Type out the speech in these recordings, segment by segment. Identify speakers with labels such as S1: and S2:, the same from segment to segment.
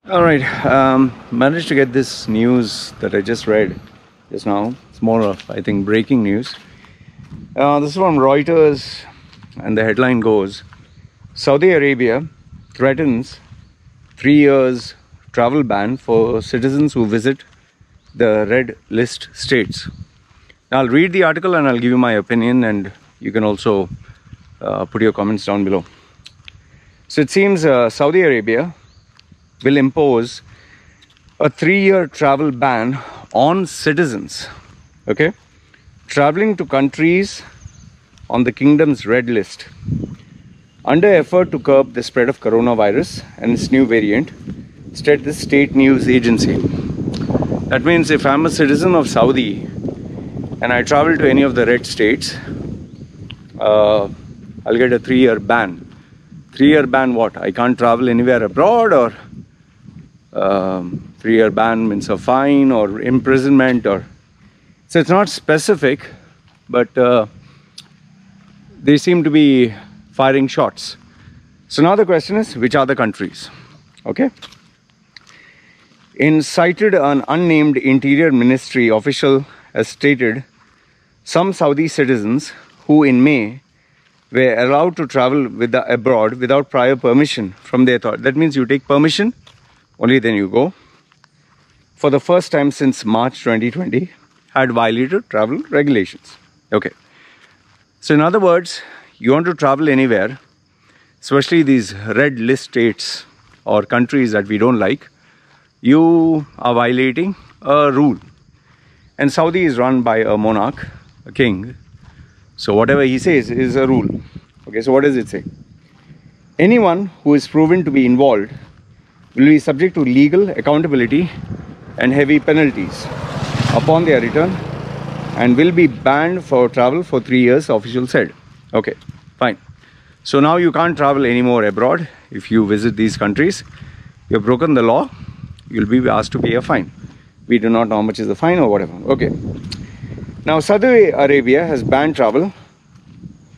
S1: All right, managed to get this news that I just read just now. It's more of, I think, breaking news. This is from Reuters, and the headline goes, Saudi Arabia threatens 3 years travel ban for citizens who visit the red list states. Now, I'll read the article and I'll give you my opinion, and you can also put your comments down below. So it seems Saudi Arabia will impose a 3-year travel ban on citizens, okay, traveling to countries on the kingdom's red list under effort to curb the spread of coronavirus and its new variant, said the state news agency. That means if I'm a citizen of Saudi and I travel to any of the red states, I'll get a 3-year ban. 3-year ban what? I can't travel anywhere abroad, or 3-year ban means a fine or imprisonment, or so it's not specific, but they seem to be firing shots. So now the question is, which are the countries? Okay. Cited an unnamed Interior Ministry official has stated some Saudi citizens who in May were allowed to travel abroad without prior permission from the authority. That means you take permission, only then you go. For the first time since March 2020, had violated travel regulations. Okay. So in other words, you want to travel anywhere, especially these red list states or countries that we don't like, you are violating a rule. And Saudi is run by a monarch, a king. So whatever he says is a rule. Okay, so what does it say? Anyone who is proven to be involved will be subject to legal accountability and heavy penalties upon their return, and will be banned for travel for 3 years, official said. Okay, fine. So now you can't travel anymore abroad. If you visit these countries, you've broken the law, you'll be asked to pay a fine. We do not know how much is the fine or whatever. Okay. Now Saudi Arabia has banned travel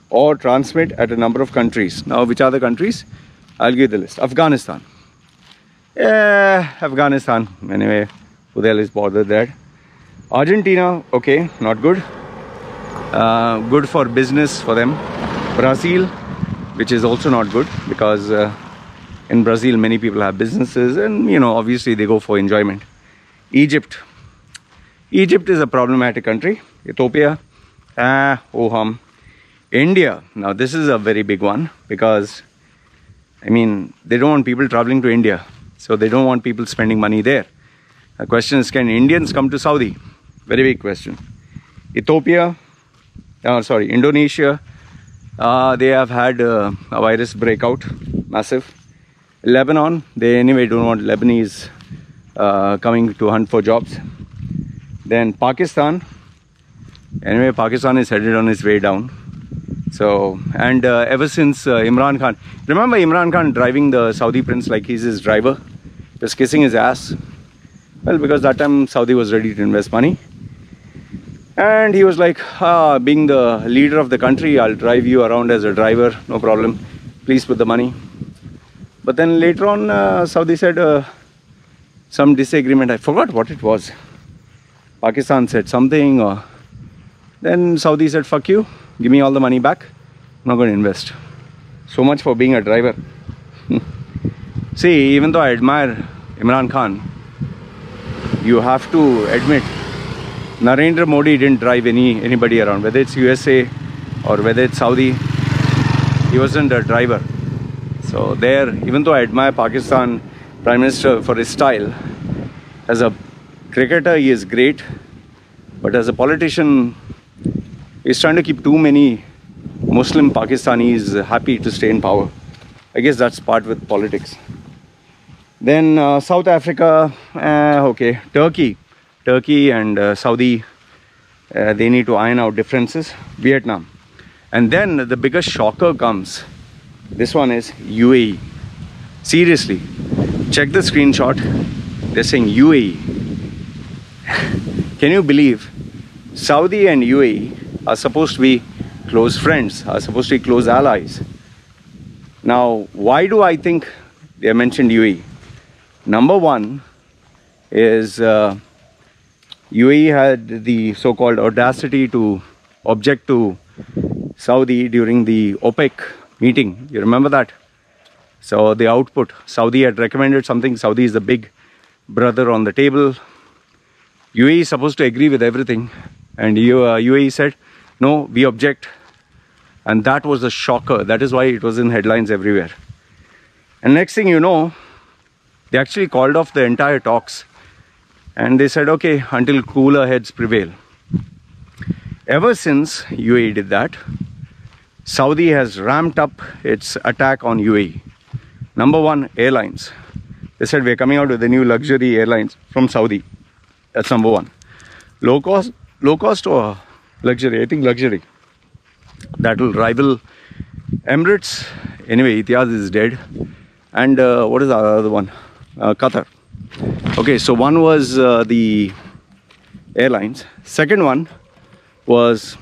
S1: or transmit at a number of countries. Now which are the countries? I'll give the list. Afghanistan. Yeah, Afghanistan. Anyway, who the hell is bothered there? Argentina, okay, not good. Good for business for them. Brazil, which is also not good, because in Brazil many people have businesses, and you know, obviously they go for enjoyment. Egypt. Egypt is a problematic country. Ethiopia, India. Now this is a very big one, because I mean, they don't want people traveling to India, so they don't want people spending money there. The question is, can Indians come to Saudi? Very big question. Ethiopia, Indonesia, they have had a virus breakout, massive. Lebanon, they anyway don't want Lebanese coming to hunt for jobs. Then Pakistan, anyway, Pakistan is headed on its way down. So, and ever since Imran Khan, remember Imran Khan driving the Saudi prince like he's his driver, just kissing his ass? Well, because that time Saudi was ready to invest money. And he was like, being the leader of the country, I'll drive you around as a driver, no problem. Please put the money. But then later on, Saudi said some disagreement. I forgot what it was. Pakistan said something, or then Saudi said, fuck you, give me all the money back. I'm not going to invest. So much for being a driver. See, even though I admire Imran Khan, you have to admit, Narendra Modi didn't drive anybody around, whether it's USA or whether it's Saudi. He wasn't a driver. So there, even though I admire Pakistan Prime Minister for his style, as a cricketer he is great, but as a politician he's trying to keep too many Muslim Pakistanis happy to stay in power. I guess that's part with politics. Then South Africa, okay, Turkey and Saudi, they need to iron out differences. Vietnam. And then the biggest shocker comes. This one is UAE. Seriously, check the screenshot. They're saying UAE. Can you believe Saudi and UAE are supposed to be close friends, are supposed to be close allies? Now, why do I think they mentioned UAE? Number one is UAE had the so-called audacity to object to Saudi during the OPEC meeting. You remember that? So the output, Saudi had recommended something. Saudi is the big brother on the table. UAE is supposed to agree with everything, and UAE said, no, we object. And that was a shocker. That is why it was in headlines everywhere. And next thing you know, they actually called off the entire talks. And they said, okay, until cooler heads prevail. Ever since UAE did that, Saudi has ramped up its attack on UAE. Number one, airlines. They said, we're coming out with the new luxury airlines from Saudi. That's number one. Low cost or luxury? I think luxury. That will rival Emirates. Anyway, Etihad is dead. And what is the other one? Qatar. Okay, so one was the airlines. Second one was,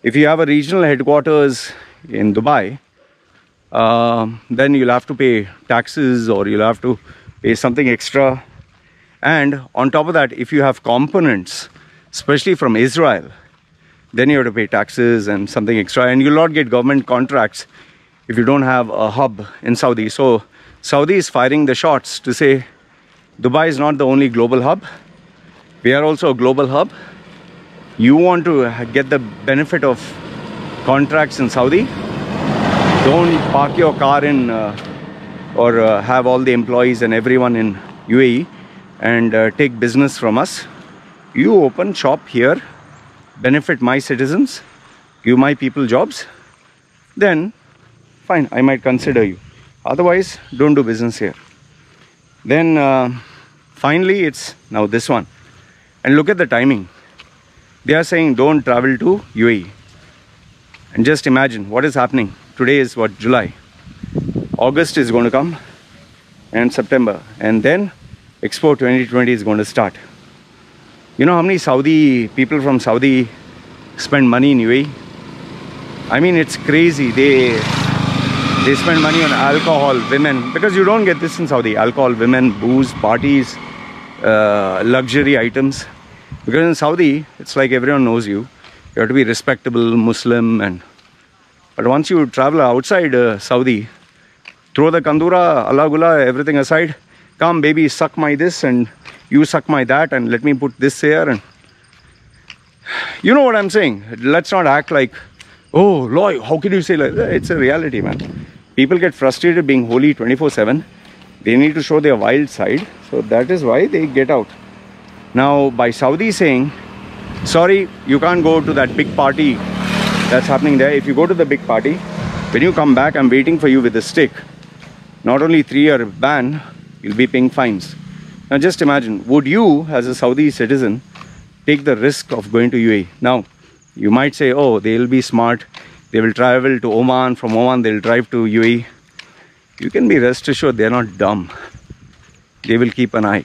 S1: if you have a regional headquarters in Dubai, then you'll have to pay taxes or you'll have to pay something extra. And on top of that, if you have components, especially from Israel, then you have to pay taxes and something extra. And you'll not get government contracts if you don't have a hub in Saudi. So Saudi is firing the shots to say, Dubai is not the only global hub. We are also a global hub. You want to get the benefit of contracts in Saudi? Don't park your car in or have all the employees and everyone in UAE and take business from us. You open shop here, benefit my citizens, give my people jobs, then fine, I might consider you. Otherwise, don't do business here. Then finally, it's now this one. And look at the timing. They are saying don't travel to UAE. And just imagine what is happening. Today is what, July. August is going to come and September. And then Expo 2020 is going to start. You know how many Saudi people from Saudi spend money in UAE? I mean, it's crazy. They spend money on alcohol, women, because you don't get this in Saudi. Alcohol, women, booze, parties, luxury items. Because in Saudi, it's like everyone knows you. You have to be respectable Muslim. But once you travel outside Saudi, throw the kandura, Allah gula, everything aside. Come baby, suck my this and you suck my that and let me put this here. And you know what I'm saying? Let's not act like, oh, Loy, how can you say like that? It's a reality, man. People get frustrated being holy 24/7. They need to show their wild side. So that is why they get out. Now, by Saudi saying, sorry, you can't go to that big party that's happening there. If you go to the big party, when you come back, I'm waiting for you with a stick. Not only 3-year ban, you'll be paying fines. Now just imagine, would you, as a Saudi citizen, take the risk of going to UAE? Now, you might say, oh, they'll be smart. They will travel to Oman. From Oman, they'll drive to UAE. You can be rest assured they're not dumb. They will keep an eye.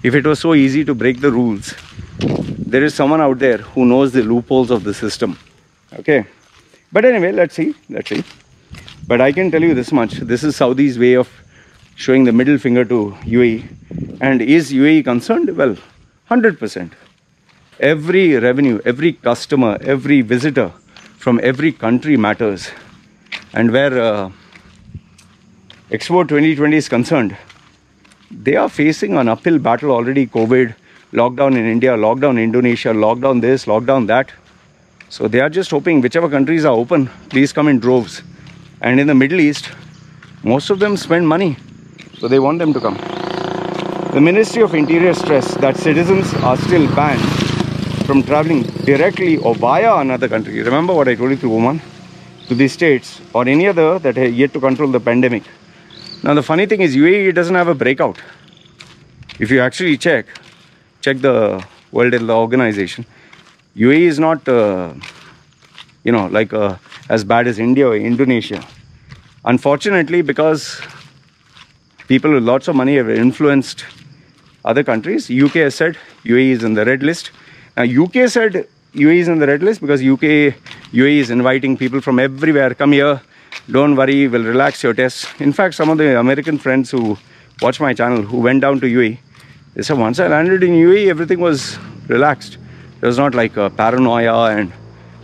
S1: If it was so easy to break the rules, there is someone out there who knows the loopholes of the system. Okay. But anyway, let's see. But I can tell you this much. This is Saudi's way of showing the middle finger to UAE. And is UAE concerned? Well, 100%. Every revenue, every customer, every visitor from every country matters. And where Expo 2020 is concerned, they are facing an uphill battle already. COVID, lockdown in India, lockdown in Indonesia, lockdown this, lockdown that. So they are just hoping whichever countries are open, please come in droves. And in the Middle East, most of them spend money. So they want them to come. The Ministry of Interior stressed that citizens are still banned from traveling directly or via another country. Remember what I told you to Oman? To the States or any other that are yet to control the pandemic. Now the funny thing is UAE doesn't have a breakout. If you actually check the World Health Organization, UAE is not, as bad as India or Indonesia. Unfortunately, because people with lots of money have influenced other countries, UK has said UAE is in the red list. Now UK said UAE is in the red list because UAE is inviting people from everywhere. Come here, don't worry, we'll relax your tests. In fact, some of the American friends who watch my channel who went down to UAE, they said once I landed in UAE, everything was relaxed. There was not like a paranoia and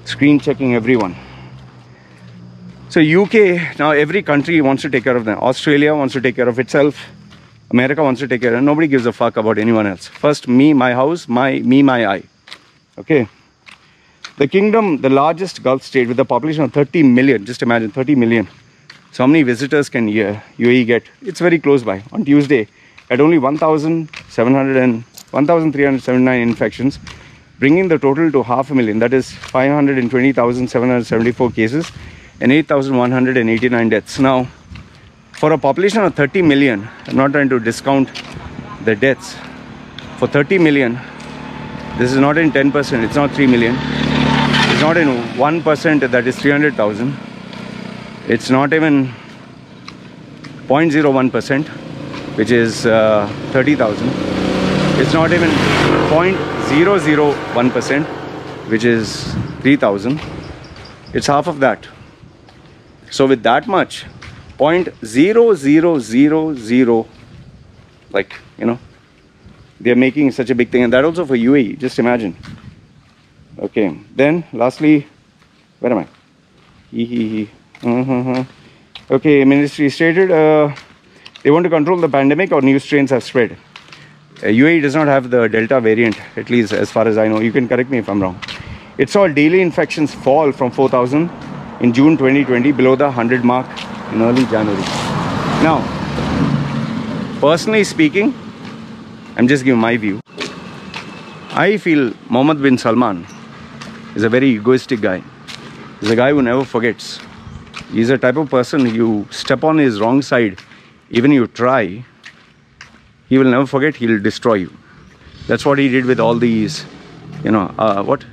S1: screen checking everyone. So UK, now every country wants to take care of them. Australia wants to take care of itself. America wants to take care of it. Nobody gives a fuck about anyone else. First, me, my house, my eye. Okay. The kingdom, the largest Gulf state with a population of 30 million. Just imagine, 30 million. So how many visitors can UAE get? It's very close by. On Tuesday, had only 1,379 infections, bringing the total to 500,000. That is 520,774 cases and 8,189 deaths. Now, for a population of 30 million, I'm not trying to discount the deaths. For 30 million, this is not in 10%, it's not 3 million. It's not in 1%, that is 300,000. It's not even 0.01%, which is 30,000. It's not even 0.001%, which is 3,000. It's half of that. So with that much, 0.0000, like, you know, they're making such a big thing, and that also for UAE. Just imagine. Okay, then lastly, where am I? Okay, ministry stated they want to control the pandemic or new strains have spread. UAE does not have the Delta variant, at least as far as I know. You can correct me if I'm wrong. It saw daily infections fall from 4,000 in June 2020 below the 100 mark in early January. Now, personally speaking, I'm just giving my view. I feel Mohammed bin Salman is a very egoistic guy. He's a guy who never forgets. He's a type of person, you step on his wrong side, even you try, he will never forget, he'll destroy you. That's what he did with all these, you know,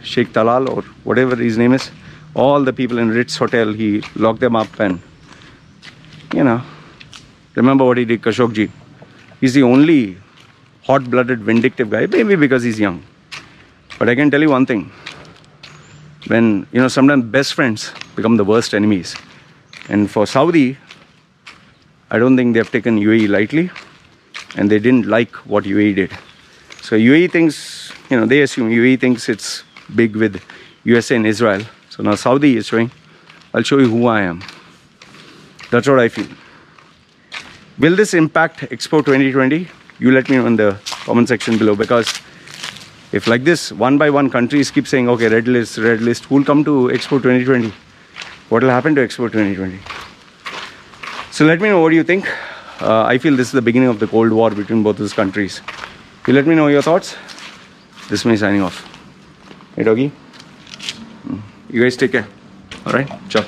S1: Sheikh Talal or whatever his name is. All the people in Ritz Hotel, he locked them up and, you know, remember what he did, Khashoggi. He's the only hot-blooded, vindictive guy, maybe because he's young. But I can tell you one thing. When, you know, sometimes best friends become the worst enemies. And for Saudi, I don't think they've taken UAE lightly. And they didn't like what UAE did. So UAE thinks, you know, they assume UAE thinks it's big with USA and Israel. So now Saudi is showing, I'll show you who I am. That's what I feel. Will this impact Expo 2020? You let me know in the comment section below, because if like this, one by one countries keep saying, okay, red list, who will come to Expo 2020? What will happen to Expo 2020? So let me know what you think. I feel this is the beginning of the Cold War between both these countries. You let me know your thoughts. This is me signing off. Hey doggy. You guys take care. Alright, ciao.